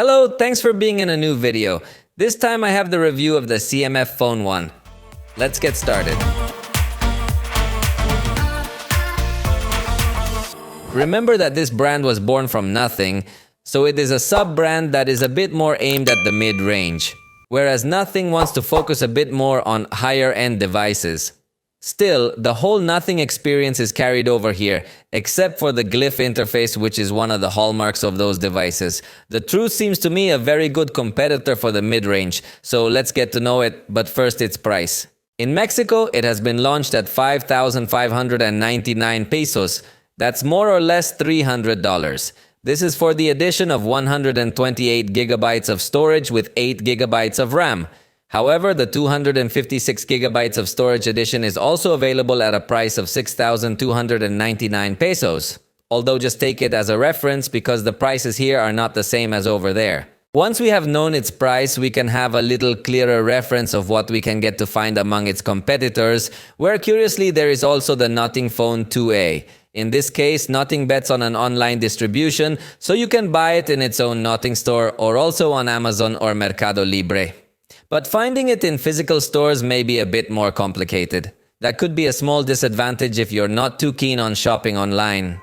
Hello, thanks for being in a new video. This time I have the review of the CMF Phone 1. Let's get started. Remember that this brand was born from nothing, so it is a sub-brand that is a bit more aimed at the mid-range, whereas Nothing wants to focus a bit more on higher-end devices. Still, the whole Nothing experience is carried over here, except for the glyph interface, which is one of the hallmarks of those devices. The Truth seems to me a very good competitor for the mid-range, so let's get to know it, but first its price. In Mexico, it has been launched at 5,599 pesos. That's more or less $300. This is for the addition of 128 gigabytes of storage with 8 gigabytes of RAM. However, the 256 gigabytes of storage edition is also available at a price of 6,299 pesos. Although just take it as a reference because the prices here are not the same as over there. Once we have known its price, we can have a little clearer reference of what we can get to find among its competitors, where curiously there is also the Nothing Phone 2A. In this case, Nothing bets on an online distribution, so you can buy it in its own Nothing store or also on Amazon or Mercado Libre. But finding it in physical stores may be a bit more complicated. That could be a small disadvantage if you're not too keen on shopping online.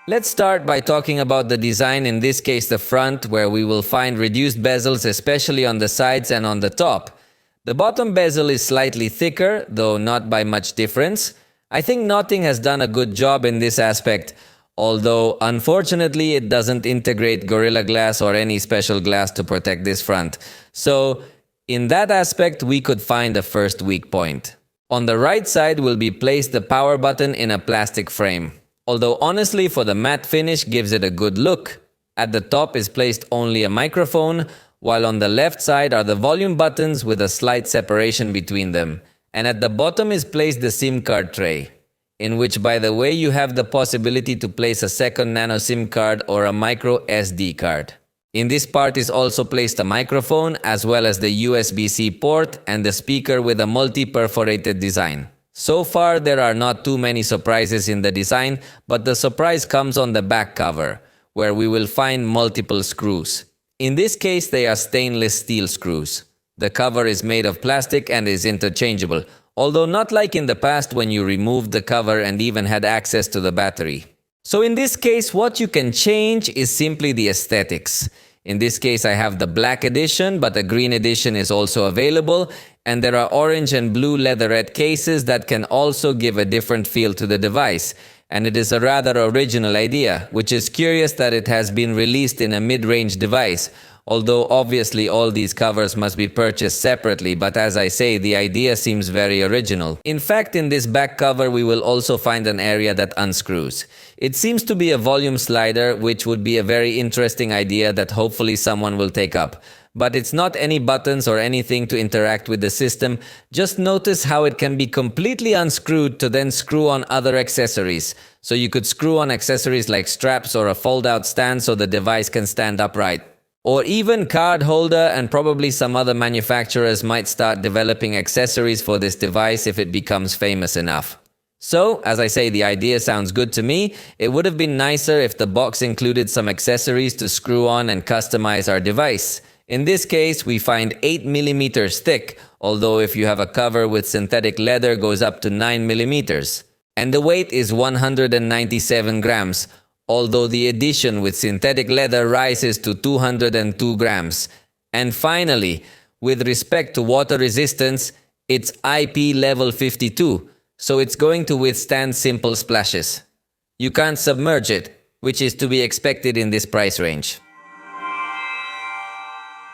Let's start by talking about the design, in this case the front, where we will find reduced bezels especially on the sides and on the top. The bottom bezel is slightly thicker, though not by much difference. I think Nothing has done a good job in this aspect, although unfortunately it doesn't integrate Gorilla Glass or any special glass to protect this front. So in that aspect we could find a first weak point. On the right side will be placed the power button in a plastic frame. Although honestly for the matte finish gives it a good look. At the top is placed only a microphone, while on the left side are the volume buttons with a slight separation between them. And at the bottom is placed the SIM card tray, in which, by the way, you have the possibility to place a second nano SIM card or a micro SD card. In this part is also placed a microphone as well as the USB-C port and the speaker with a multi-perforated design. So far there are not too many surprises in the design, but the surprise comes on the back cover, where we will find multiple screws. In this case they are stainless steel screws. The cover is made of plastic and is interchangeable, although not like in the past when you removed the cover and even had access to the battery. So in this case, what you can change is simply the aesthetics. In this case, I have the black edition, but the green edition is also available, and there are orange and blue leatherette cases that can also give a different feel to the device. And it is a rather original idea, which is curious that it has been released in a mid-range device. Although obviously all these covers must be purchased separately, but as I say, the idea seems very original. In fact, in this back cover we will also find an area that unscrews. It seems to be a volume slider, which would be a very interesting idea that hopefully someone will take up. But it's not any buttons or anything to interact with the system. Just notice how it can be completely unscrewed to then screw on other accessories. So you could screw on accessories like straps or a fold-out stand so the device can stand upright. Or even card holder, and probably some other manufacturers might start developing accessories for this device if it becomes famous enough. So, as I say, the idea sounds good to me. It would have been nicer if the box included some accessories to screw on and customize our device. In this case, we find 8 millimeters thick, although if you have a cover with synthetic leather goes up to 9 millimeters. And the weight is 197 grams. Although the edition with synthetic leather rises to 202 grams. And finally, with respect to water resistance, it's IP level 52, so it's going to withstand simple splashes. You can't submerge it, which is to be expected in this price range.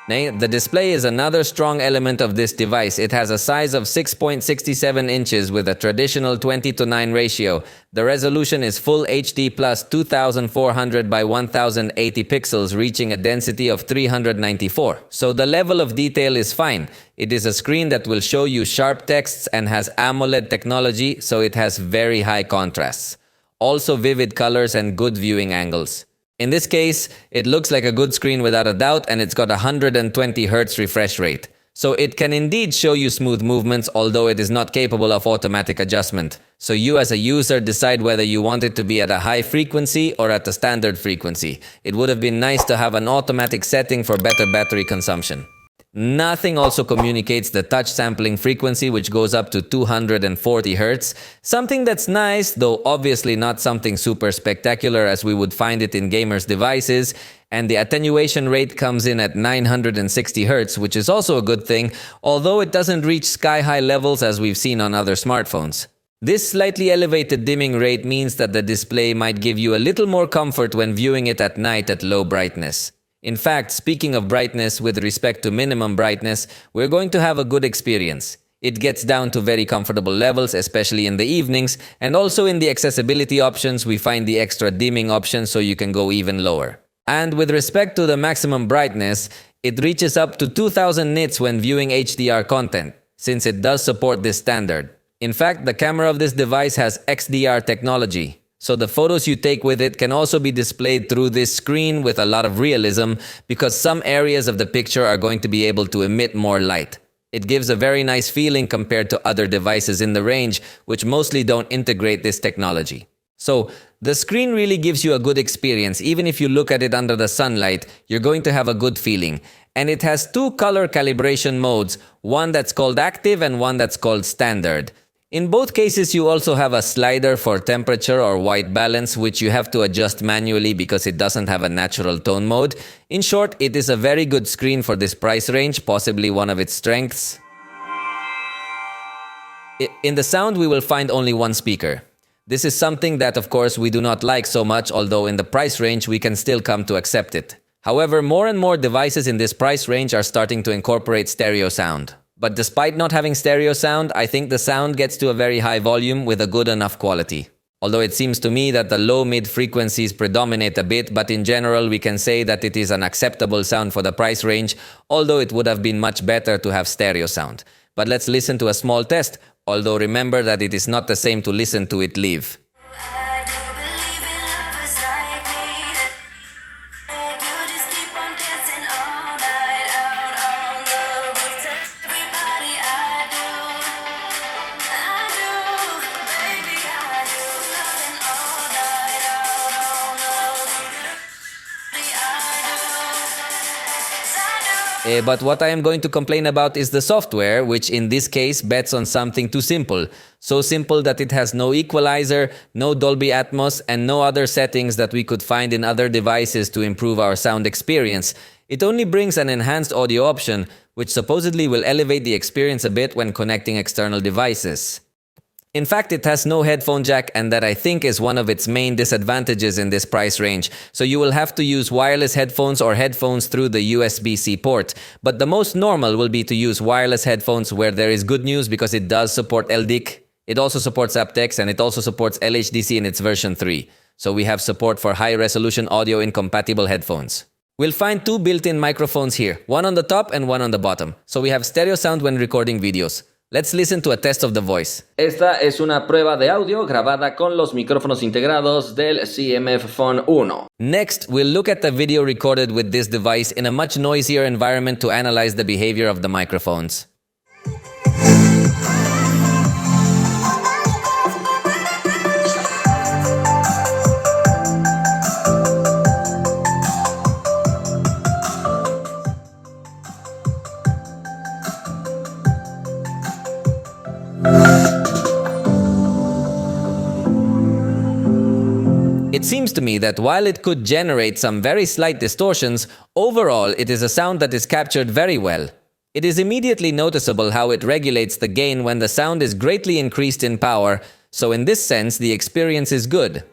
The display is another strong element of this device. It has a size of 6.67 inches with a traditional 20:9 ratio. The resolution is Full HD plus 2400 by 1080 pixels, reaching a density of 394. So the level of detail is fine. It is a screen that will show you sharp texts and has AMOLED technology, so it has very high contrasts. Also vivid colors and good viewing angles. In this case, it looks like a good screen without a doubt, and it's got a 120 Hz refresh rate. So it can indeed show you smooth movements, although it is not capable of automatic adjustment. So you as a user decide whether you want it to be at a high frequency or at a standard frequency. It would have been nice to have an automatic setting for better battery consumption. Nothing also communicates the touch sampling frequency, which goes up to 240 Hz. Something that's nice, though obviously not something super spectacular as we would find it in gamers' devices. And the attenuation rate comes in at 960 Hz, which is also a good thing, although it doesn't reach sky-high levels as we've seen on other smartphones. This slightly elevated dimming rate means that the display might give you a little more comfort when viewing it at night at low brightness. In fact, speaking of brightness with respect to minimum brightness, we're going to have a good experience. It gets down to very comfortable levels, especially in the evenings, and also in the accessibility options, we find the extra dimming option so you can go even lower. And with respect to the maximum brightness, it reaches up to 2000 nits when viewing HDR content, since it does support this standard. In fact, the camera of this device has XDR technology. So the photos you take with it can also be displayed through this screen with a lot of realism because some areas of the picture are going to be able to emit more light. It gives a very nice feeling compared to other devices in the range, which mostly don't integrate this technology. So the screen really gives you a good experience. Even if you look at it under the sunlight, you're going to have a good feeling. And it has two color calibration modes, one that's called active and one that's called standard. In both cases, you also have a slider for temperature or white balance, which you have to adjust manually because it doesn't have a natural tone mode. In short, it is a very good screen for this price range, possibly one of its strengths. In the sound, we will find only one speaker. This is something that, of course, we do not like so much, although in the price range, we can still come to accept it. However, more and more devices in this price range are starting to incorporate stereo sound. But despite not having stereo sound, I think the sound gets to a very high volume with a good enough quality. Although it seems to me that the low-mid frequencies predominate a bit, but in general we can say that it is an acceptable sound for the price range, although it would have been much better to have stereo sound. But let's listen to a small test, although remember that it is not the same to listen to it live. But what I am going to complain about is the software, which in this case bets on something too simple. So simple that it has no equalizer, no Dolby Atmos, and no other settings that we could find in other devices to improve our sound experience. It only brings an enhanced audio option, which supposedly will elevate the experience a bit when connecting external devices. In fact, it has no headphone jack, and that I think is one of its main disadvantages in this price range. So you will have to use wireless headphones or headphones through the USB-C port. But the most normal will be to use wireless headphones, where there is good news because it does support LDIC. It also supports aptX, and it also supports LHDC in its version 3. So we have support for high-resolution audio in compatible headphones. We'll find two built-in microphones here, one on the top and one on the bottom. So we have stereo sound when recording videos. Let's listen to a test of the voice. Esta es una prueba de audio grabada con los micrófonos integrados del CMF Phone 1. Next, we'll look at the video recorded with this device in a much noisier environment to analyze the behavior of the microphones. It seems to me that while it could generate some very slight distortions, overall it is a sound that is captured very well. It is immediately noticeable how it regulates the gain when the sound is greatly increased in power, so in this sense the experience is good.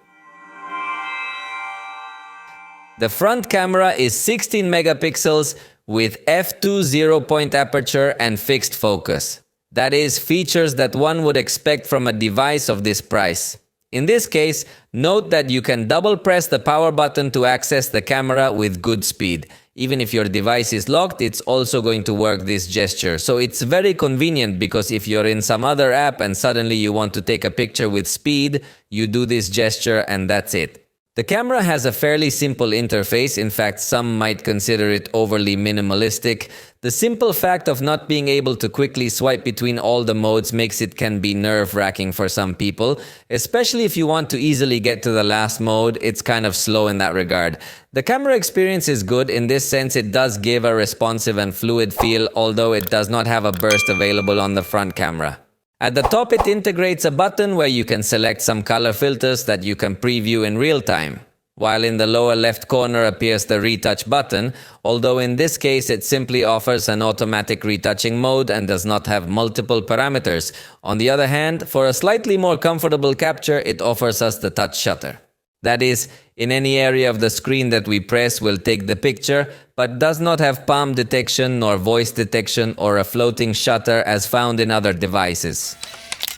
The front camera is 16 megapixels with f2 0-point aperture and fixed focus. That is, features that one would expect from a device of this price. In this case, note that you can double press the power button to access the camera with good speed. Even if your device is locked, it's also going to work this gesture. So it's very convenient because if you're in some other app and suddenly you want to take a picture with speed, you do this gesture and that's it. The camera has a fairly simple interface. In fact, some might consider it overly minimalistic. The simple fact of not being able to quickly swipe between all the modes makes it can be nerve-wracking for some people, especially if you want to easily get to the last mode. It's kind of slow in that regard. The camera experience is good in this sense. It does give a responsive and fluid feel, although it does not have a burst available on the front camera. At the top, it integrates a button where you can select some color filters that you can preview in real time, while in the lower left corner appears the retouch button, although in this case it simply offers an automatic retouching mode and does not have multiple parameters. On the other hand, for a slightly more comfortable capture, it offers us the touch shutter. That is, in any area of the screen that we press will take the picture, but does not have palm detection nor voice detection or a floating shutter as found in other devices.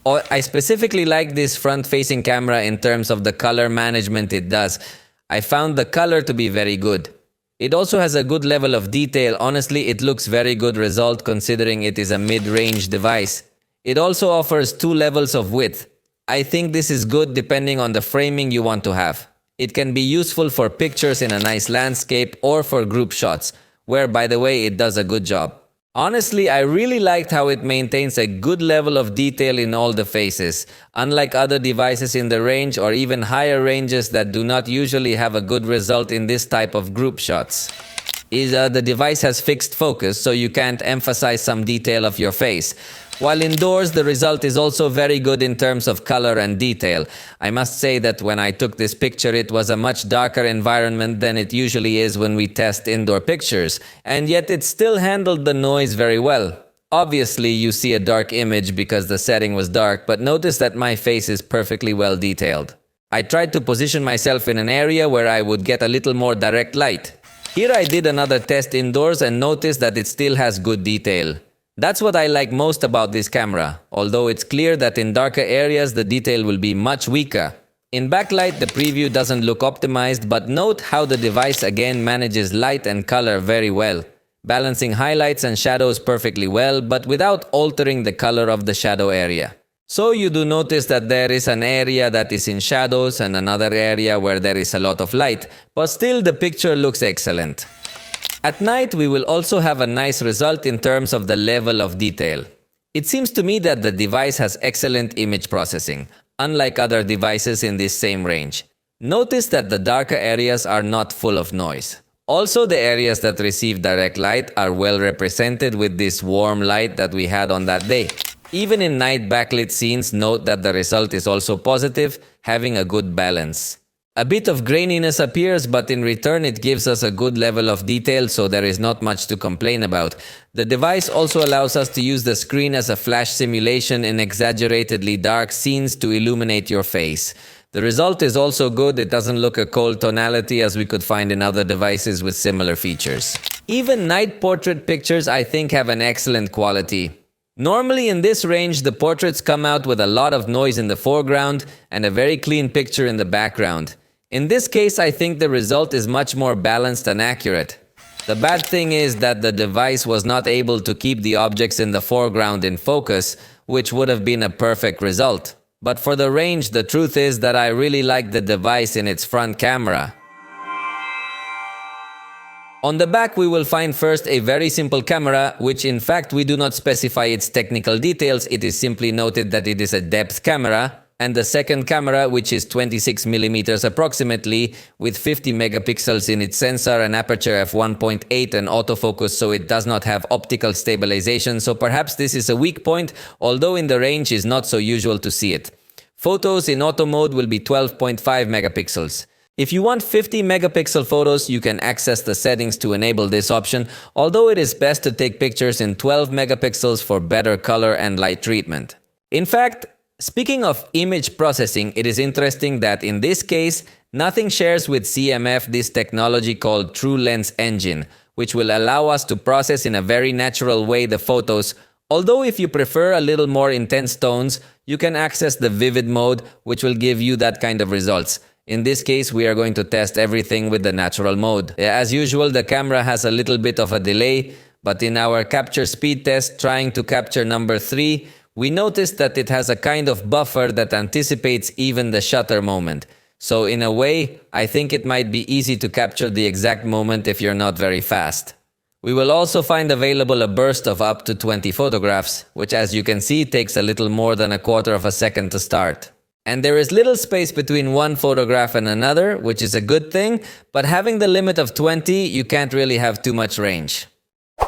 I specifically like this front-facing camera in terms of the color management it does. I found the color to be very good. It also has a good level of detail. Honestly, it looks very good result considering it is a mid-range device. It also offers 2 levels of width. I think this is good depending on the framing you want to have. It can be useful for pictures in a nice landscape or for group shots, where, by the way, it does a good job. Honestly, I really liked how it maintains a good level of detail in all the faces, unlike other devices in the range or even higher ranges that do not usually have a good result in this type of group shots. The device has fixed focus, so you can't emphasize some detail of your face. While indoors, the result is also very good in terms of color and detail. I must say that when I took this picture, it was a much darker environment than it usually is when we test indoor pictures, and yet it still handled the noise very well. Obviously, you see a dark image because the setting was dark, but notice that my face is perfectly well detailed. I tried to position myself in an area where I would get a little more direct light. Here I did another test indoors and noticed that it still has good detail. That's what I like most about this camera, although it's clear that in darker areas the detail will be much weaker. In backlight the preview doesn't look optimized, but note how the device again manages light and color very well, balancing highlights and shadows perfectly well, but without altering the color of the shadow area. So you do notice that there is an area that is in shadows and another area where there is a lot of light, but still the picture looks excellent. At night, we will also have a nice result in terms of the level of detail. It seems to me that the device has excellent image processing, unlike other devices in this same range. Notice that the darker areas are not full of noise. Also, the areas that receive direct light are well represented with this warm light that we had on that day. Even in night backlit scenes, note that the result is also positive, having a good balance. A bit of graininess appears, but in return it gives us a good level of detail, so there is not much to complain about. The device also allows us to use the screen as a flash simulation in exaggeratedly dark scenes to illuminate your face. The result is also good. It doesn't look a cold tonality as we could find in other devices with similar features. Even night portrait pictures I think have an excellent quality. Normally in this range, the portraits come out with a lot of noise in the foreground and a very clean picture in the background. In this case, I think the result is much more balanced and accurate. The bad thing is that the device was not able to keep the objects in the foreground in focus, which would have been a perfect result. But for the range, the truth is that I really like the device in its front camera. On the back, we will find first a very simple camera, which in fact we do not specify its technical details. It is simply noted that it is a depth camera. And the second camera, which is 26mm approximately, with 50 megapixels in its sensor, an aperture f 1.8 and autofocus, so it does not have optical stabilization, so perhaps this is a weak point, although in the range is not so usual to see it. Photos in auto mode will be 12.5 megapixels. If you want 50 megapixel photos, you can access the settings to enable this option, although it is best to take pictures in 12 megapixels for better color and light treatment. In fact, speaking of image processing, it is interesting that in this case, nothing shares with CMF this technology called True Lens Engine, which will allow us to process in a very natural way the photos, although if you prefer a little more intense tones, you can access the vivid mode, which will give you that kind of results. In this case, we are going to test everything with the natural mode. As usual, the camera has a little bit of a delay, but in our capture speed test trying to capture number 3, we noticed that it has a kind of buffer that anticipates even the shutter moment. So in a way, I think it might be easy to capture the exact moment if you're not very fast. We will also find available a burst of up to 20 photographs, which as you can see takes a little more than a quarter of a second to start. And there is little space between one photograph and another, which is a good thing, but having the limit of 20, you can't really have too much range.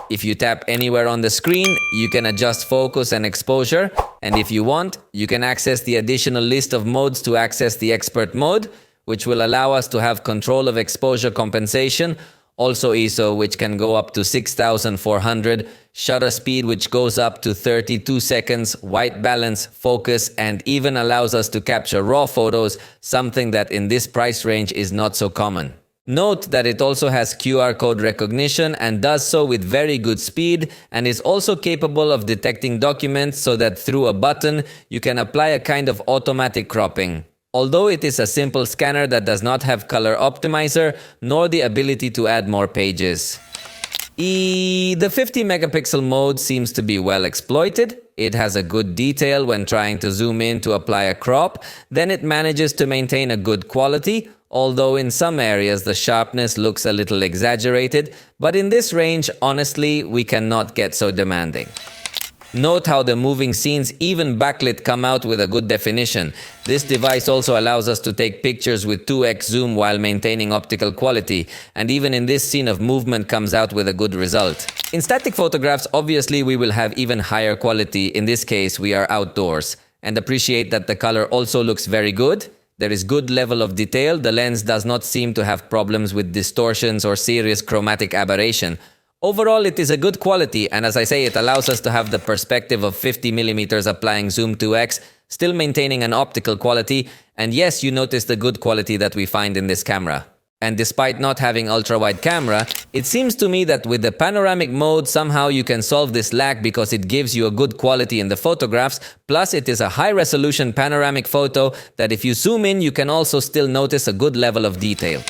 If you tap anywhere on the screen, you can adjust focus and exposure, and if you want, you can access the additional list of modes to access the expert mode, which will allow us to have control of exposure compensation, also ISO, which can go up to 6400, shutter speed, which goes up to 32 seconds, white balance, focus, and even allows us to capture raw photos, something that in this price range is not so common. Note that it also has QR code recognition and does so with very good speed, and is also capable of detecting documents so that through a button you can apply a kind of automatic cropping. Although it is a simple scanner that does not have color optimizer, nor the ability to add more pages. The 50 megapixel mode seems to be well exploited. It has a good detail when trying to zoom in to apply a crop, then it manages to maintain a good quality, although in some areas the sharpness looks a little exaggerated, but in this range, honestly, we cannot get so demanding. Note how the moving scenes, even backlit, come out with a good definition. This device also allows us to take pictures with 2x zoom while maintaining optical quality, and even in this scene of movement comes out with a good result. In static photographs, obviously we will have even higher quality. In this case, we are outdoors, and appreciate that the color also looks very good. There is good level of detail. The lens does not seem to have problems with distortions or serious chromatic aberration. Overall, it is a good quality, and as I say, it allows us to have the perspective of 50mm applying zoom 2x, still maintaining an optical quality, and yes, you notice the good quality that we find in this camera. And despite not having ultra-wide camera, it seems to me that with the panoramic mode, somehow you can solve this lag because it gives you a good quality in the photographs, plus it is a high-resolution panoramic photo that if you zoom in, you can also still notice a good level of detail.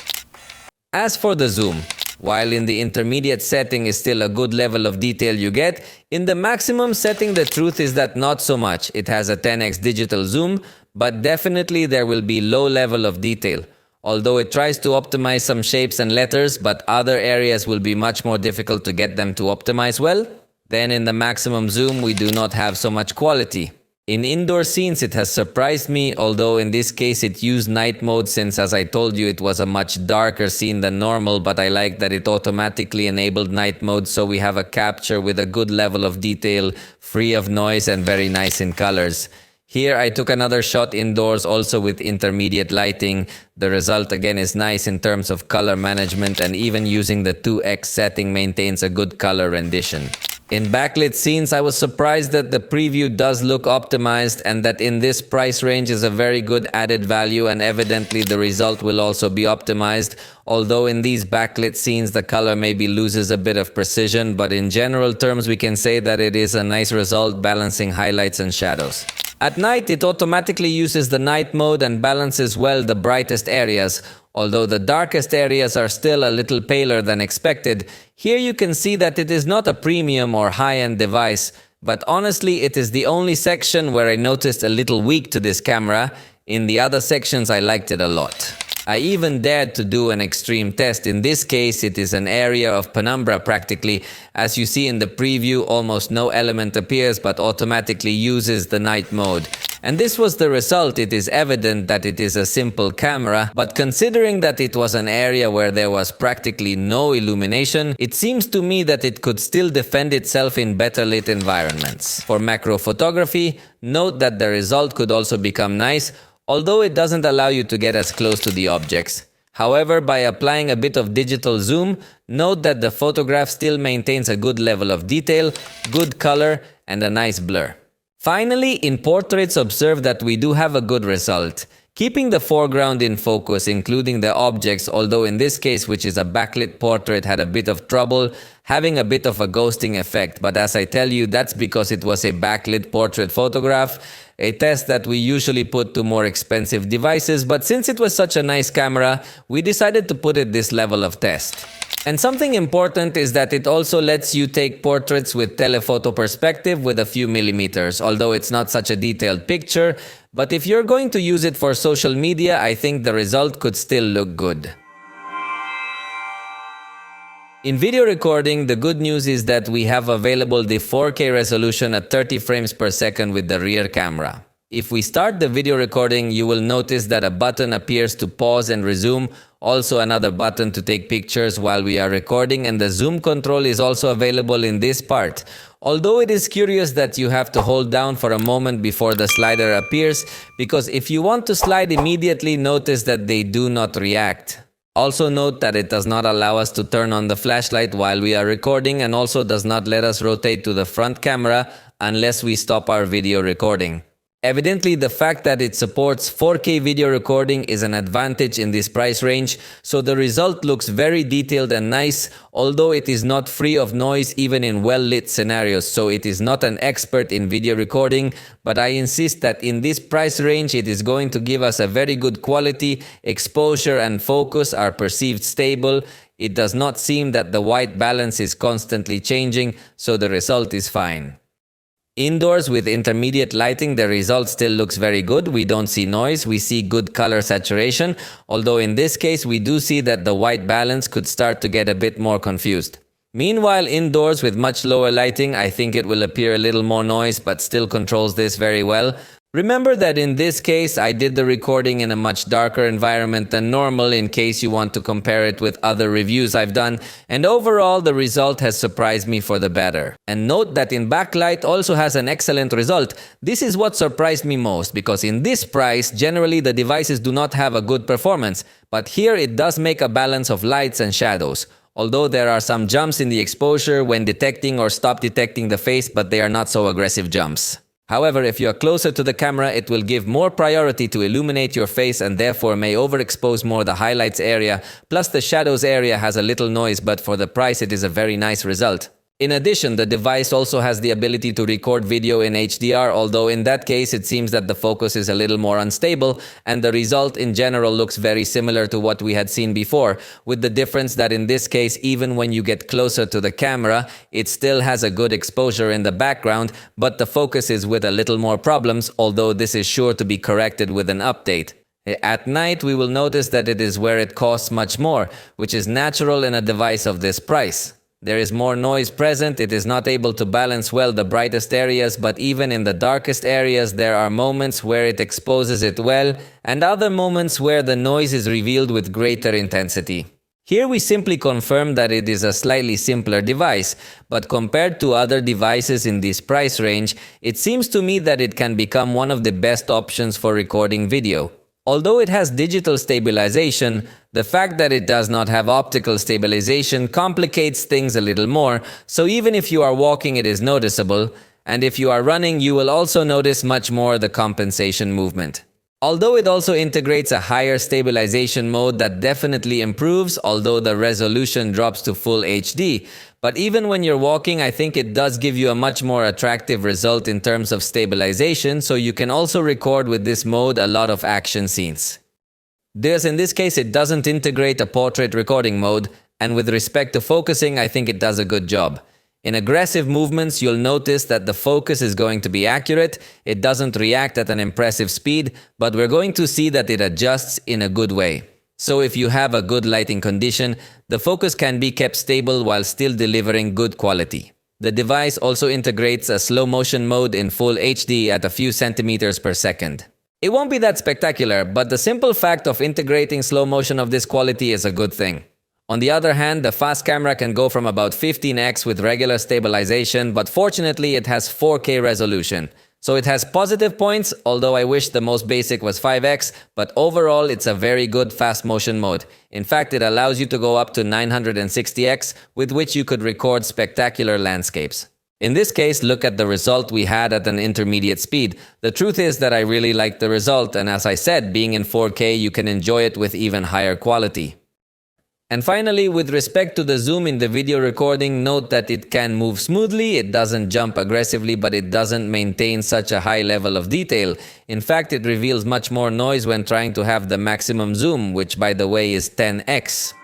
As for the zoom, while in the intermediate setting is still a good level of detail you get, in the maximum setting the truth is that not so much. It has a 10x digital zoom, but definitely there will be low level of detail. Although it tries to optimize some shapes and letters, but other areas will be much more difficult to get them to optimize well. Then in the maximum zoom we do not have so much quality. In indoor scenes it has surprised me, although in this case it used night mode since, as I told you, it was a much darker scene than normal, but I like that it automatically enabled night mode, so we have a capture with a good level of detail, free of noise and very nice in colors. Here I took another shot indoors also with intermediate lighting. The result again is nice in terms of color management, and even using the 2x setting maintains a good color rendition. In backlit scenes, I was surprised that the preview does look optimized and that in this price range is a very good added value, and evidently the result will also be optimized, although in these backlit scenes the color maybe loses a bit of precision, but in general terms we can say that it is a nice result balancing highlights and shadows. At night it automatically uses the night mode and balances well the brightest areas. Although the darkest areas are still a little paler than expected, here you can see that it is not a premium or high-end device, but honestly it is the only section where I noticed a little weak to this camera. In the other sections I liked it a lot. I even dared to do an extreme test. In this case it is an area of penumbra practically. As you see in the preview, almost no element appears but automatically uses the night mode. And this was the result. It is evident that it is a simple camera, but considering that it was an area where there was practically no illumination, it seems to me that it could still defend itself in better lit environments. For macro photography, note that the result could also become nice, although it doesn't allow you to get as close to the objects. However, by applying a bit of digital zoom, note that the photograph still maintains a good level of detail, good color, and a nice blur. Finally, in portraits, observe that we do have a good result. Keeping the foreground in focus, including the objects, although in this case, which is a backlit portrait, had a bit of trouble, having a bit of a ghosting effect, but as I tell you, that's because it was a backlit portrait photograph, a test that we usually put to more expensive devices, but since it was such a nice camera, we decided to put it this level of test. And something important is that it also lets you take portraits with telephoto perspective with a few millimeters, although it's not such a detailed picture, but if you're going to use it for social media, I think the result could still look good. In video recording, the good news is that we have available the 4K resolution at 30 frames per second with the rear camera. If we start the video recording, you will notice that a button appears to pause and resume, also another button to take pictures while we are recording, and the zoom control is also available in this part. Although it is curious that you have to hold down for a moment before the slider appears, because if you want to slide immediately, notice that they do not react. Also note that it does not allow us to turn on the flashlight while we are recording, and also does not let us rotate to the front camera unless we stop our video recording. Evidently, the fact that it supports 4K video recording is an advantage in this price range, so the result looks very detailed and nice, although it is not free of noise even in well-lit scenarios, so it is not an expert in video recording, but I insist that in this price range it is going to give us a very good quality, exposure and focus are perceived stable. It does not seem that the white balance is constantly changing, so the result is fine. Indoors with intermediate lighting, the result still looks very good. We don't see noise, we see good color saturation, although in this case we do see that the white balance could start to get a bit more confused. Meanwhile, indoors with much lower lighting, I think it will appear a little more noise, but still controls this very well. Remember that in this case, I did the recording in a much darker environment than normal in case you want to compare it with other reviews I've done, and overall the result has surprised me for the better. And note that in backlight also has an excellent result. This is what surprised me most, because in this price, generally the devices do not have a good performance, but here it does make a balance of lights and shadows. Although there are some jumps in the exposure when detecting or stop detecting the face, but they are not so aggressive jumps. However, if you are closer to the camera, it will give more priority to illuminate your face and therefore may overexpose more the highlights area, plus the shadows area has a little noise, but for the price it is a very nice result. In addition, the device also has the ability to record video in HDR, although in that case it seems that the focus is a little more unstable and the result in general looks very similar to what we had seen before, with the difference that in this case, even when you get closer to the camera, it still has a good exposure in the background, but the focus is with a little more problems, although this is sure to be corrected with an update. At night, we will notice that it is where it costs much more, which is natural in a device of this price. There is more noise present, it is not able to balance well the brightest areas, but even in the darkest areas there are moments where it exposes it well, and other moments where the noise is revealed with greater intensity. Here we simply confirm that it is a slightly simpler device, but compared to other devices in this price range, it seems to me that it can become one of the best options for recording video. Although it has digital stabilization, the fact that it does not have optical stabilization complicates things a little more, so even if you are walking it is noticeable, and if you are running you will also notice much more the compensation movement. Although it also integrates a higher stabilization mode that definitely improves, although the resolution drops to full HD. But even when you're walking, I think it does give you a much more attractive result in terms of stabilization, so you can also record with this mode a lot of action scenes. In this case, it doesn't integrate a portrait recording mode, and with respect to focusing, I think it does a good job. In aggressive movements, you'll notice that the focus is going to be accurate, it doesn't react at an impressive speed, but we're going to see that it adjusts in a good way. So if you have a good lighting condition, the focus can be kept stable while still delivering good quality. The device also integrates a slow motion mode in full HD at a few centimeters per second. It won't be that spectacular, but the simple fact of integrating slow motion of this quality is a good thing. On the other hand, the fast camera can go from about 15x with regular stabilization, but fortunately it has 4K resolution. So it has positive points, although I wish the most basic was 5x, but overall it's a very good fast motion mode. In fact, it allows you to go up to 960x, with which you could record spectacular landscapes. In this case, look at the result we had at an intermediate speed. The truth is that I really liked the result, and as I said, being in 4K, you can enjoy it with even higher quality. And finally, with respect to the zoom in the video recording, note that it can move smoothly, it doesn't jump aggressively, but it doesn't maintain such a high level of detail. In fact, it reveals much more noise when trying to have the maximum zoom, which by the way is 10x.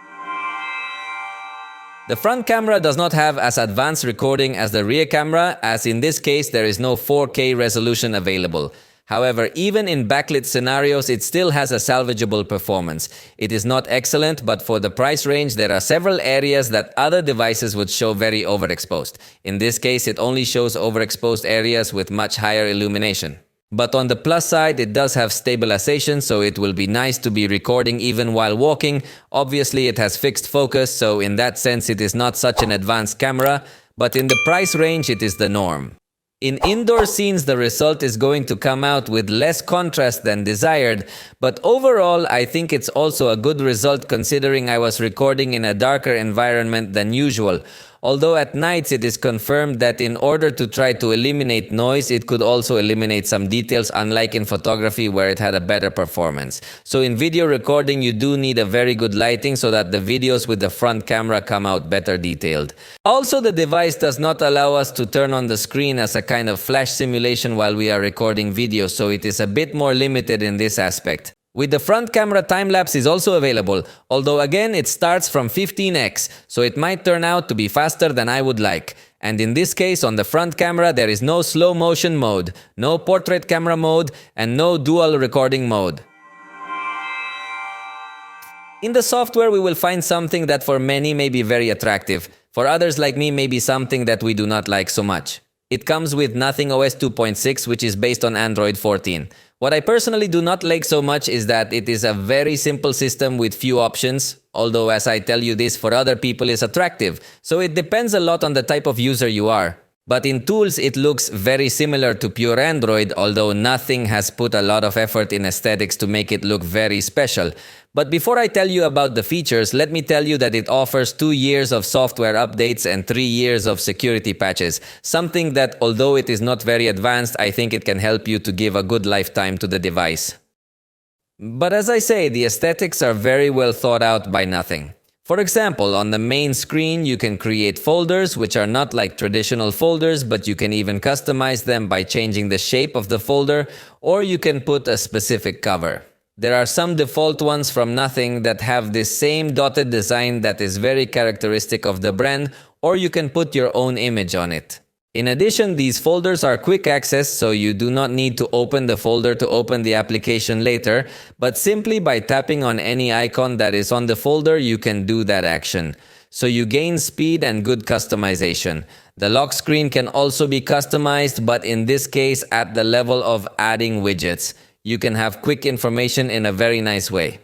The front camera does not have as advanced recording as the rear camera, as in this case there is no 4K resolution available. However, even in backlit scenarios, it still has a salvageable performance. It is not excellent, but for the price range, there are several areas that other devices would show very overexposed. In this case, it only shows overexposed areas with much higher illumination. But on the plus side, it does have stabilization, so it will be nice to be recording even while walking. Obviously, it has fixed focus, so in that sense, it is not such an advanced camera, but in the price range, it is the norm. In indoor scenes, the result is going to come out with less contrast than desired, but overall, I think it's also a good result considering I was recording in a darker environment than usual. Although at nights it is confirmed that in order to try to eliminate noise, it could also eliminate some details, unlike in photography where it had a better performance. So in video recording, you do need a very good lighting so that the videos with the front camera come out better detailed. Also, the device does not allow us to turn on the screen as a kind of flash simulation while we are recording video, so it is a bit more limited in this aspect. With the front camera, time-lapse is also available, although again it starts from 15x, so it might turn out to be faster than I would like. And in this case, on the front camera, there is no slow motion mode, no portrait camera mode, and no dual recording mode. In the software, we will find something that for many may be very attractive. For others like me, may be something that we do not like so much. It comes with Nothing OS 2.6, which is based on Android 14. What I personally do not like so much is that it is a very simple system with few options, although as I tell you this, for other people is attractive, so it depends a lot on the type of user you are. But in tools, it looks very similar to pure Android, although Nothing has put a lot of effort in aesthetics to make it look very special. But before I tell you about the features, let me tell you that it offers 2 years of software updates and 3 years of security patches, something that, although it is not very advanced, I think it can help you to give a good lifetime to the device. But as I say, the aesthetics are very well thought out by Nothing. For example, on the main screen, you can create folders, which are not like traditional folders, but you can even customize them by changing the shape of the folder, or you can put a specific cover. There are some default ones from Nothing that have this same dotted design that is very characteristic of the brand, or you can put your own image on it. In addition, these folders are quick access, so you do not need to open the folder to open the application later, but simply by tapping on any icon that is on the folder, you can do that action. So you gain speed and good customization. The lock screen can also be customized, but in this case at the level of adding widgets. You can have quick information in a very nice way.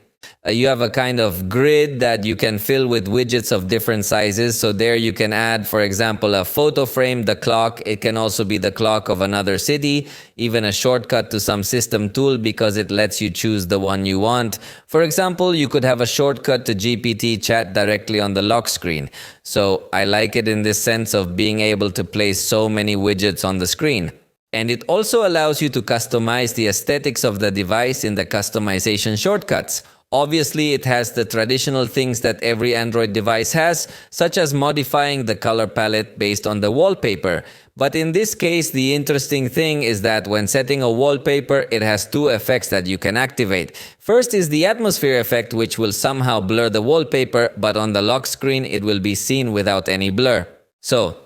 You have a kind of grid that you can fill with widgets of different sizes. So there you can add, for example, a photo frame, the clock. It can also be the clock of another city, even a shortcut to some system tool because it lets you choose the one you want. For example, you could have a shortcut to GPT chat directly on the lock screen. So I like it in this sense of being able to place so many widgets on the screen. And it also allows you to customize the aesthetics of the device in the customization shortcuts. Obviously, it has the traditional things that every Android device has, such as modifying the color palette based on the wallpaper. But in this case, the interesting thing is that when setting a wallpaper, it has 2 effects that you can activate. First is the atmosphere effect, which will somehow blur the wallpaper, but on the lock screen, it will be seen without any blur. So,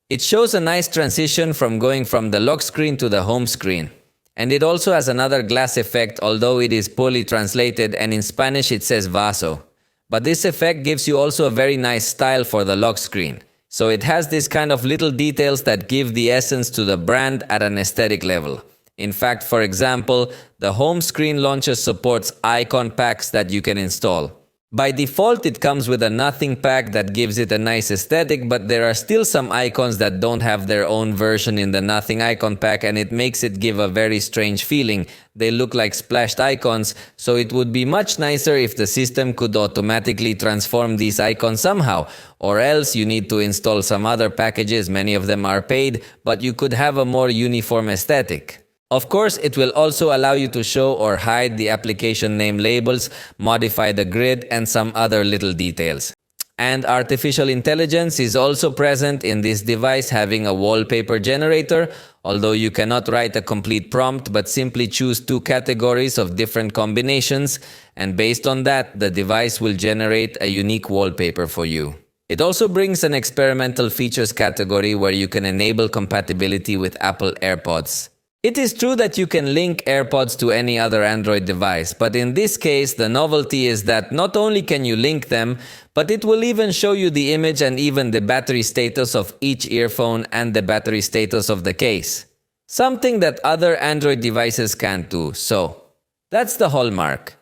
it shows a nice transition from going from the lock screen to the home screen. And it also has another glass effect, although it is poorly translated, and in Spanish it says vaso. But this effect gives you also a very nice style for the lock screen. So it has this kind of little details that give the essence to the brand at an aesthetic level. In fact, for example, the home screen launcher supports icon packs that you can install. By default, it comes with a Nothing pack that gives it a nice aesthetic, but there are still some icons that don't have their own version in the Nothing icon pack, and it makes it give a very strange feeling. They look like splashed icons, so it would be much nicer if the system could automatically transform these icons somehow, or else you need to install some other packages. Many of them are paid, but you could have a more uniform aesthetic. Of course, it will also allow you to show or hide the application name labels, modify the grid, and some other little details. And artificial intelligence is also present in this device, having a wallpaper generator, although you cannot write a complete prompt but simply choose 2 categories of different combinations, and based on that, the device will generate a unique wallpaper for you. It also brings an experimental features category where you can enable compatibility with Apple AirPods. It is true that you can link AirPods to any other Android device, but in this case, the novelty is that not only can you link them, but it will even show you the image and even the battery status of each earphone and the battery status of the case. Something that other Android devices can't do, so that's the hallmark.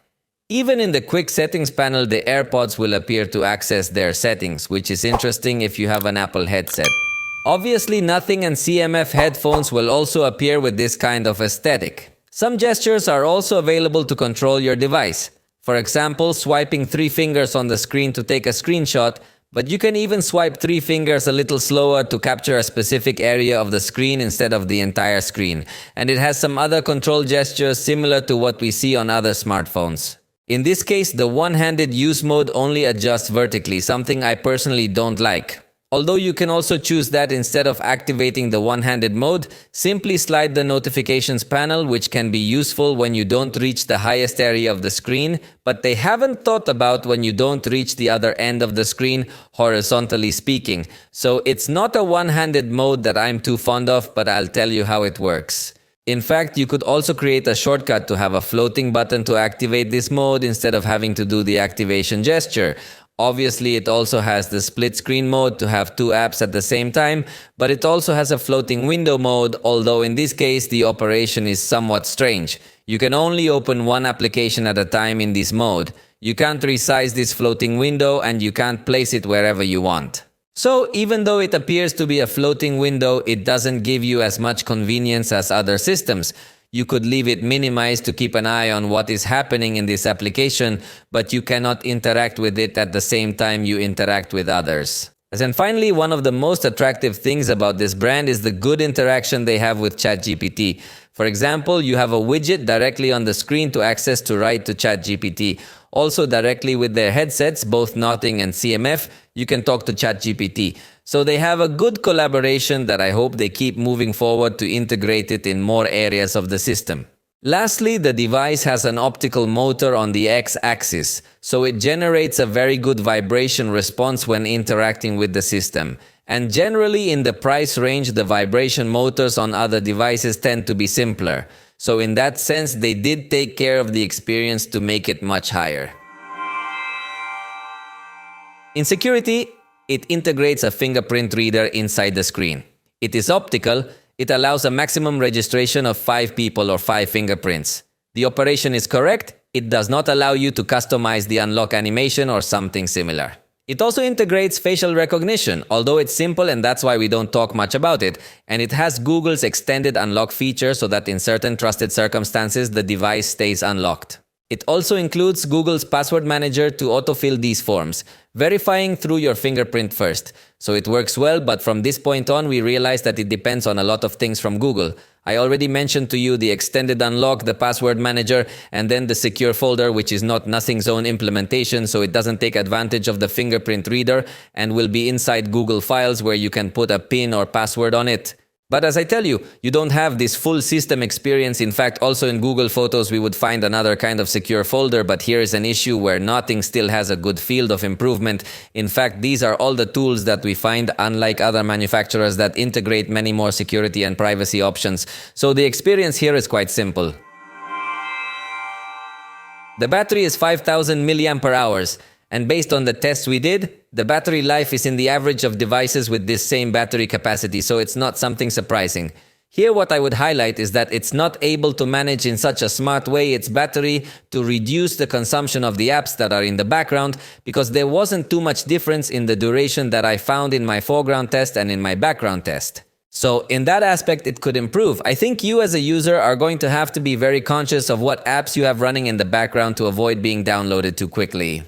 Even in the quick settings panel, the AirPods will appear to access their settings, which is interesting if you have an Apple headset. Obviously, Nothing and CMF headphones will also appear with this kind of aesthetic. Some gestures are also available to control your device. For example, swiping 3 fingers on the screen to take a screenshot, but you can even swipe 3 fingers a little slower to capture a specific area of the screen instead of the entire screen. And it has some other control gestures similar to what we see on other smartphones. In this case, the one-handed use mode only adjusts vertically, something I personally don't like. Although you can also choose that instead of activating the one-handed mode, simply slide the notifications panel, which can be useful when you don't reach the highest area of the screen, but they haven't thought about when you don't reach the other end of the screen, horizontally speaking. So it's not a one-handed mode that I'm too fond of, but I'll tell you how it works. In fact, you could also create a shortcut to have a floating button to activate this mode instead of having to do the activation gesture. Obviously, it also has the split screen mode to have 2 apps at the same time, but it also has a floating window mode, although in this case the operation is somewhat strange. You can only open 1 application at a time in this mode. You can't resize this floating window and you can't place it wherever you want. So, even though it appears to be a floating window, it doesn't give you as much convenience as other systems. You could leave it minimized to keep an eye on what is happening in this application, but you cannot interact with it at the same time you interact with others. And finally, one of the most attractive things about this brand is the good interaction they have with ChatGPT. For example, you have a widget directly on the screen to access to write to ChatGPT. Also directly with their headsets, both Nothing and CMF, you can talk to ChatGPT. So they have a good collaboration that I hope they keep moving forward to integrate it in more areas of the system. Lastly, the device has an optical motor on the x-axis, so it generates a very good vibration response when interacting with the system. And generally in the price range, the vibration motors on other devices tend to be simpler. So in that sense, they did take care of the experience to make it much higher. In security, it integrates a fingerprint reader inside the screen. It is optical. It allows a maximum registration of 5 people or 5 fingerprints. The operation is correct. It does not allow you to customize the unlock animation or something similar. It also integrates facial recognition, although it's simple and that's why we don't talk much about it. And it has Google's extended unlock feature so that in certain trusted circumstances, the device stays unlocked. It also includes Google's password manager to autofill these forms, verifying through your fingerprint first. So it works well, but from this point on, we realize that it depends on a lot of things from Google. I already mentioned to you the extended unlock, the password manager, and then the secure folder, which is not Nothing's own implementation, so it doesn't take advantage of the fingerprint reader and will be inside Google Files where you can put a PIN or password on it. But as I tell you, you don't have this full system experience. In fact, also in Google Photos, we would find another kind of secure folder, but here is an issue where Nothing still has a good field of improvement. In fact, these are all the tools that we find, unlike other manufacturers that integrate many more security and privacy options. So the experience here is quite simple. The battery is 5,000 milliampere hours. And based on the tests we did, the battery life is in the average of devices with this same battery capacity, so it's not something surprising. Here what I would highlight is that it's not able to manage in such a smart way its battery to reduce the consumption of the apps that are in the background, because there wasn't too much difference in the duration that I found in my foreground test and in my background test. So in that aspect, it could improve. I think you as a user are going to have to be very conscious of what apps you have running in the background to avoid being downloaded too quickly.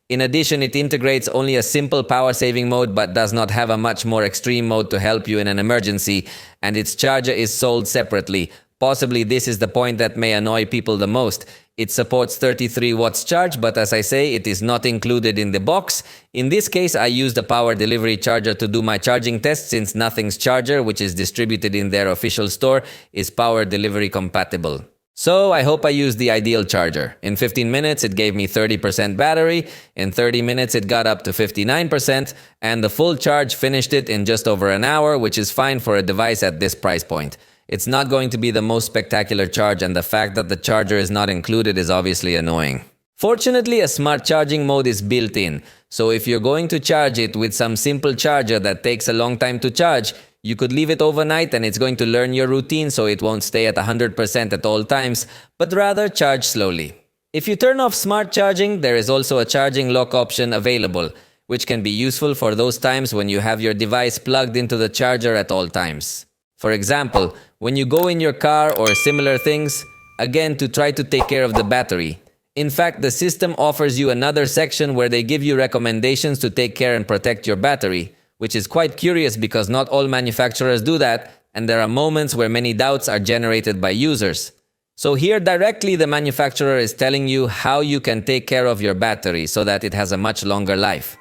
In addition, it integrates only a simple power saving mode but does not have a much more extreme mode to help you in an emergency, and its charger is sold separately. Possibly this is the point that may annoy people the most. It supports 33 watts charge, but as I say, it is not included in the box. In this case, I used a power delivery charger to do my charging test since Nothing's charger, which is distributed in their official store, is power delivery compatible. So I hope I used the ideal charger. In 15 minutes, it gave me 30% battery. In 30 minutes, it got up to 59%, and the full charge finished it in just over an hour, which is fine for a device at this price point. It's not going to be the most spectacular charge, and the fact that the charger is not included is obviously annoying. Fortunately, a smart charging mode is built in, so if you're going to charge it with some simple charger that takes a long time to charge, you could leave it overnight and it's going to learn your routine so it won't stay at 100% at all times, but rather charge slowly. If you turn off smart charging, there is also a charging lock option available, which can be useful for those times when you have your device plugged into the charger at all times. For example, when you go in your car or similar things, again to try to take care of the battery. In fact, the system offers you another section where they give you recommendations to take care and protect your battery, which is quite curious because not all manufacturers do that, and there are moments where many doubts are generated by users. So here directly the manufacturer is telling you how you can take care of your battery so that it has a much longer life.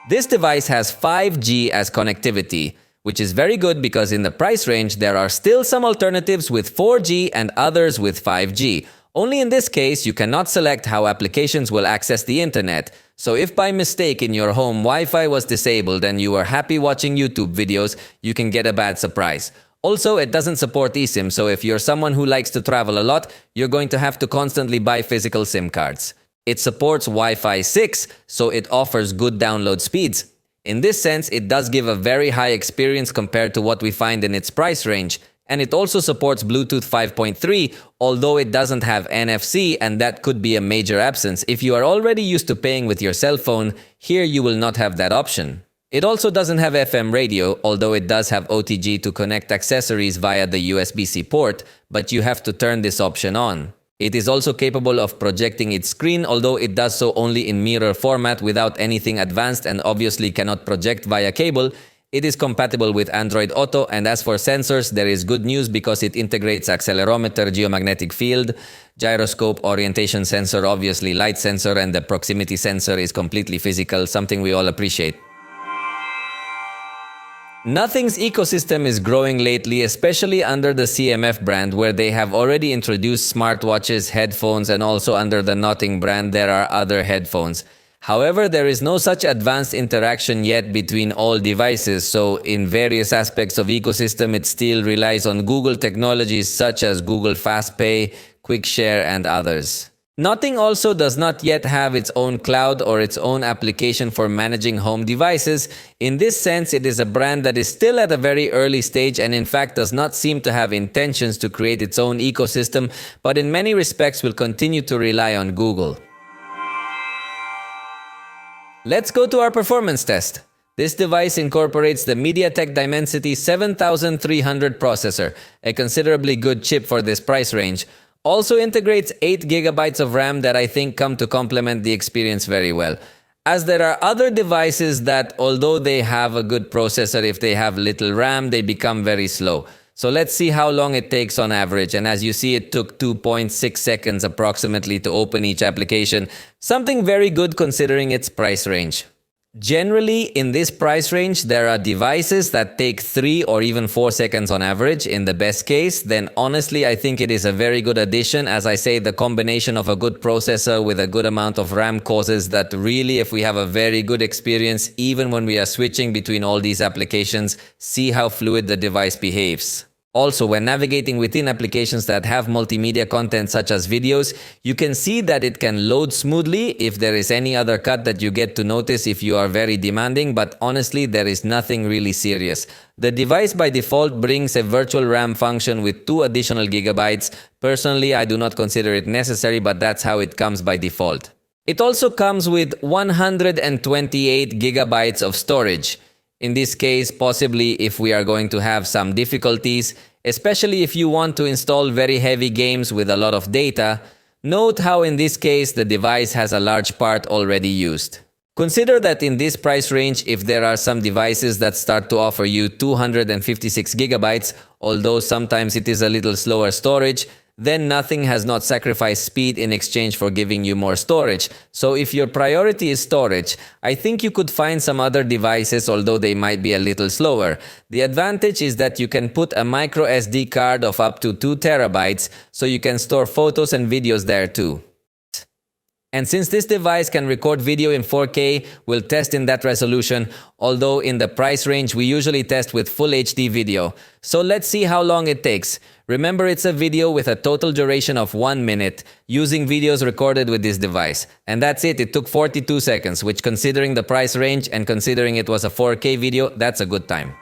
This device has 5G as connectivity, which is very good because in the price range there are still some alternatives with 4G and others with 5G. Only in this case you cannot select how applications will access the internet. So if by mistake in your home Wi-Fi was disabled and you were happy watching YouTube videos, you can get a bad surprise. Also, it doesn't support eSIM, so if you're someone who likes to travel a lot, you're going to have to constantly buy physical SIM cards. It supports Wi-Fi 6, so it offers good download speeds. In this sense, it does give a very high experience compared to what we find in its price range. And it also supports Bluetooth 5.3, although it doesn't have NFC, and that could be a major absence. If you are already used to paying with your cell phone, here you will not have that option. It also doesn't have FM radio, although it does have OTG to connect accessories via the USB-C port, but you have to turn this option on. It is also capable of projecting its screen, although it does so only in mirror format without anything advanced and obviously cannot project via cable. It is compatible with Android Auto, and as for sensors, there is good news because it integrates accelerometer, geomagnetic field, gyroscope, orientation sensor, obviously light sensor, and the proximity sensor is completely physical, something we all appreciate. Nothing's ecosystem is growing lately, especially under the CMF brand, where they have already introduced smartwatches, headphones, and also under the Nothing brand there are other headphones. However, there is no such advanced interaction yet between all devices, so in various aspects of ecosystem it still relies on Google technologies such as Google FastPay, QuickShare, and others. Nothing also does not yet have its own cloud or its own application for managing home devices. In this sense, it is a brand that is still at a very early stage and in fact does not seem to have intentions to create its own ecosystem, but in many respects will continue to rely on Google. Let's go to our performance test. This device incorporates the MediaTek Dimensity 7300 processor, a considerably good chip for this price range. Also integrates 8 GB of RAM that I think come to complement the experience very well. As there are other devices that, although they have a good processor, if they have little RAM, they become very slow. So let's see how long it takes on average. And as you see, it took 2.6 seconds approximately to open each application. Something very good considering its price range. Generally, in this price range, there are devices that take 3 or even 4 seconds on average in the best case. Then honestly, I think it is a very good addition. As I say, the combination of a good processor with a good amount of RAM causes that really, if we have a very good experience, even when we are switching between all these applications, see how fluid the device behaves. Also, when navigating within applications that have multimedia content such as videos, you can see that it can load smoothly if there is any other cut that you get to notice if you are very demanding, but honestly, there is nothing really serious. The device by default brings a virtual RAM function with 2 additional gigabytes. Personally, I do not consider it necessary, but that's how it comes by default. It also comes with 128 gigabytes of storage. In this case, possibly if we are going to have some difficulties, especially if you want to install very heavy games with a lot of data, note how in this case the device has a large part already used. Consider that in this price range, if there are some devices that start to offer you 256 gigabytes, although sometimes it is a little slower storage, then nothing has not sacrificed speed in exchange for giving you more storage. So if your priority is storage, I think you could find some other devices, although they might be a little slower. The advantage is that you can put a micro SD card of up to 2 terabytes, so you can store photos and videos there too. And since this device can record video in 4K, we'll test in that resolution, although in the price range we usually test with full HD video. So let's see how long it takes. Remember, it's a video with a total duration of 1 minute, using videos recorded with this device. And that's it, it took 42 seconds, which considering the price range and considering it was a 4K video, that's a good time.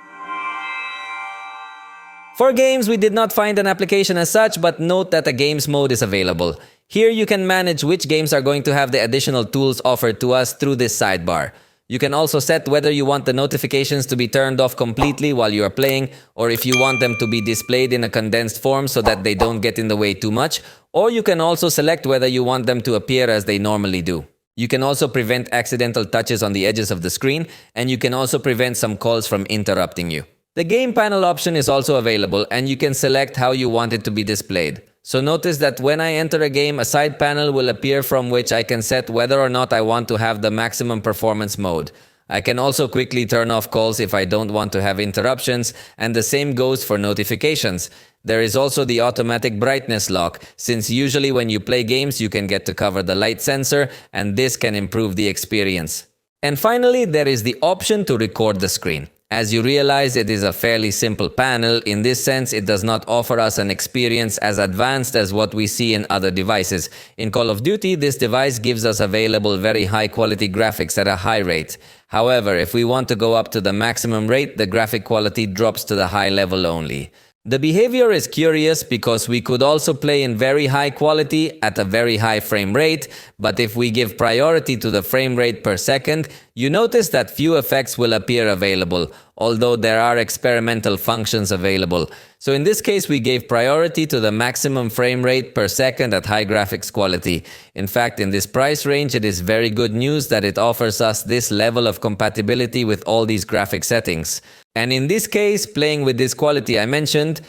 For games, we did not find an application as such, but note that a games mode is available. Here you can manage which games are going to have the additional tools offered to us through this sidebar. You can also set whether you want the notifications to be turned off completely while you are playing, or if you want them to be displayed in a condensed form so that they don't get in the way too much, or you can also select whether you want them to appear as they normally do. You can also prevent accidental touches on the edges of the screen, and you can also prevent some calls from interrupting you. The game panel option is also available, and you can select how you want it to be displayed. So notice that when I enter a game, a side panel will appear from which I can set whether or not I want to have the maximum performance mode. I can also quickly turn off calls if I don't want to have interruptions, and the same goes for notifications. There is also the automatic brightness lock, since usually when you play games you can get to cover the light sensor, and this can improve the experience. And finally, there is the option to record the screen. As you realize, it is a fairly simple panel. In this sense, it does not offer us an experience as advanced as what we see in other devices. In Call of Duty, this device gives us available very high quality graphics at a high rate. However, if we want to go up to the maximum rate, the graphic quality drops to the high level only. The behavior is curious because we could also play in very high quality at a very high frame rate, but if we give priority to the frame rate per second, you notice that few effects will appear available, although there are experimental functions available. So in this case, we gave priority to the maximum frame rate per second at high graphics quality. In fact, in this price range, it is very good news that it offers us this level of compatibility with all these graphic settings. And in this case, playing with this quality I mentioned,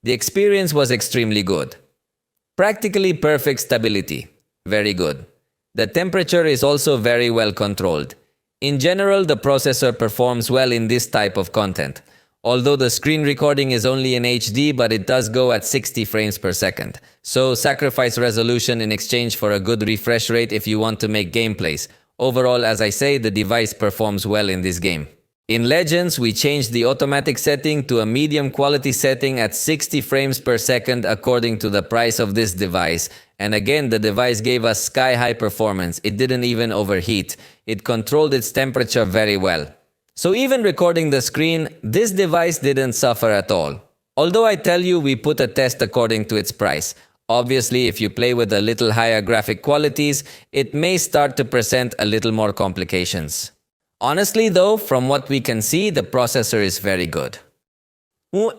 the experience was extremely good. Practically perfect stability. Very good. The temperature is also very well controlled. In general, the processor performs well in this type of content. Although the screen recording is only in HD, but it does go at 60 frames per second. So sacrifice resolution in exchange for a good refresh rate if you want to make gameplays. Overall, as I say, the device performs well in this game. In Legends, we changed the automatic setting to a medium quality setting at 60 frames per second according to the price of this device. And again, the device gave us sky-high performance. It didn't even overheat. It controlled its temperature very well. So even recording the screen, this device didn't suffer at all. Although I tell you, we put a test according to its price. Obviously, if you play with a little higher graphic qualities, it may start to present a little more complications. Honestly though, from what we can see, the processor is very good.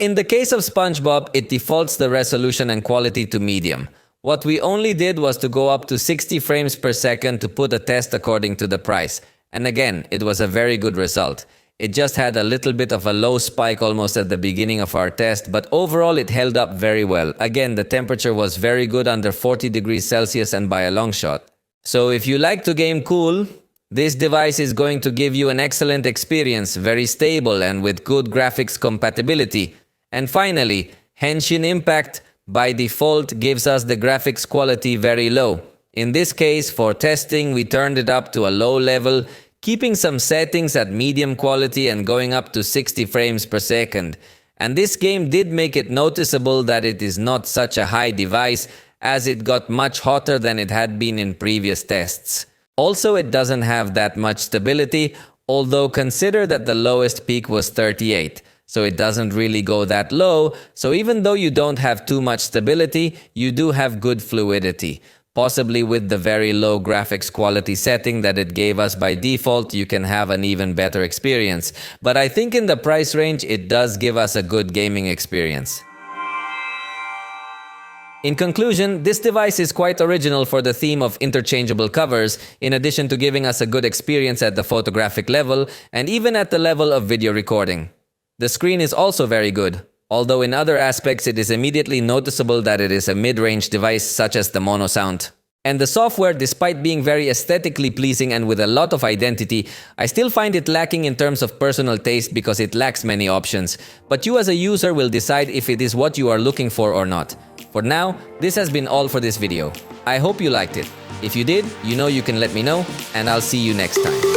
In the case of SpongeBob, it defaults the resolution and quality to medium. What we only did was to go up to 60 frames per second to put a test according to the price. And again, it was a very good result. It just had a little bit of a low spike almost at the beginning of our test, but overall it held up very well. Again, the temperature was very good under 40 degrees Celsius and by a long shot. So if you like to game cool, this device is going to give you an excellent experience, very stable and with good graphics compatibility. And finally, Henshin Impact by default gives us the graphics quality very low. In this case, for testing, we turned it up to a low level, keeping some settings at medium quality and going up to 60 frames per second. And this game did make it noticeable that it is not such a high device, as it got much hotter than it had been in previous tests. Also, it doesn't have that much stability, although consider that the lowest peak was 38, so it doesn't really go that low. So even though you don't have too much stability, you do have good fluidity. Possibly with the very low graphics quality setting that it gave us by default, you can have an even better experience. But I think in the price range, it does give us a good gaming experience. In conclusion, this device is quite original for the theme of interchangeable covers, in addition to giving us a good experience at the photographic level and even at the level of video recording. The screen is also very good, although in other aspects it is immediately noticeable that it is a mid-range device such as the mono sound. And the software, despite being very aesthetically pleasing and with a lot of identity, I still find it lacking in terms of personal taste because it lacks many options. But you as a user will decide if it is what you are looking for or not. For now, this has been all for this video. I hope you liked it. If you did, you know you can let me know, and I'll see you next time.